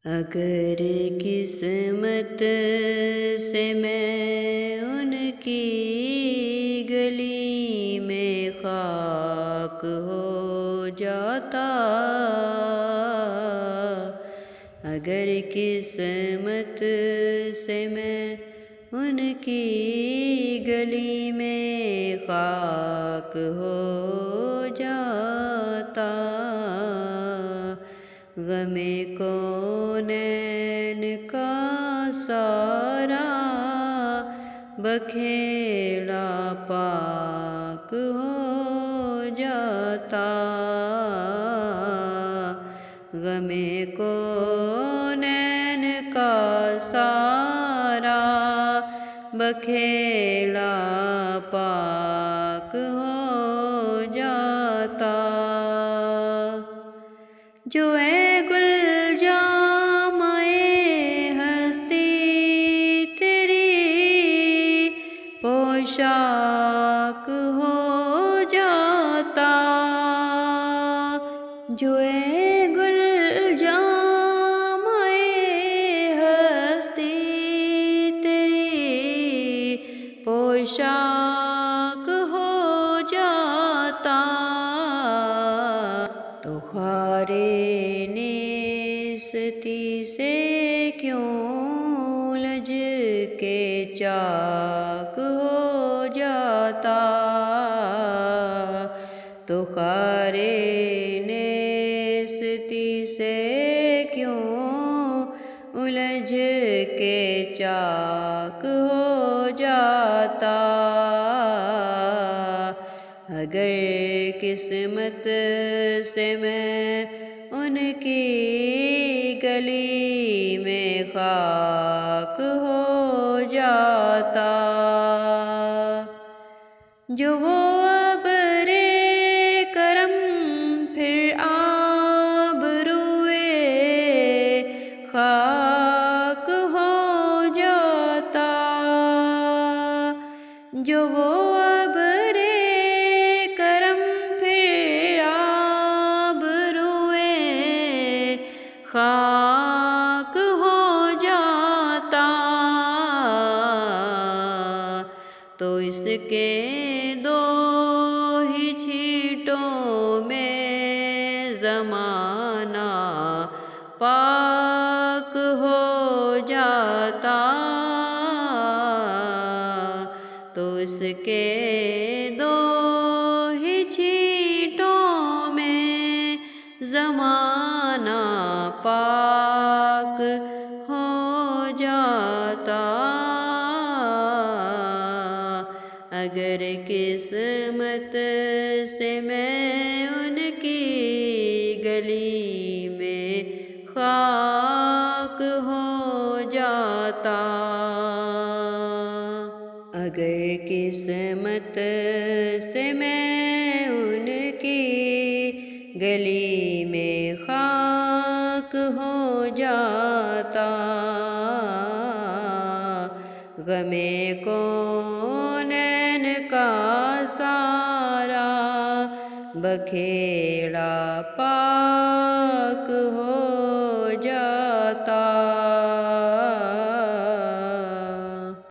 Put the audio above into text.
اگر قسمت سے میں ان کی گلی میں خاک ہو جاتا، اگر قسمت سے میں ان کی گلی میں خاک ہو جاتا، غم کونین کا سارا بکھیلا پاک ہو جاتا، غم کونین کا سارا بکھیلا پاک ہو جاتا۔ جو اے گل جامع ہستی تیری پوشاک ہو جاتا، جو اے گل جامع ہستی تیری پوشاک ہو جاتا، تو خار نیستی سے کیوں لج کے چاک ہو جاتا، تو خار نیستی سے کیوں الجھ کے چاک ہو جاتا، اگر قسمت سے میں ان کی گلی میں خاک ہو جاتا، جو وہ ابر کرم پھر آبروئے خاک ہو جاتا، جو وہ ابر کرم پھر آبروئے خاک ہو جاتا، تو اس کے دو ہی چھینٹوں میں زمانہ پاک ہو جاتا، تو اس کے دو ہی چھینٹوں میں زمانہ پاک ہو جاتا، اگر قسمت سے میں ان کی گلی میں خاک ہو جاتا، اگر قسمت سے میں ان کی گلی میں خاک ہو جاتا، غم کونین کا سارا بکھیلا پاک ہو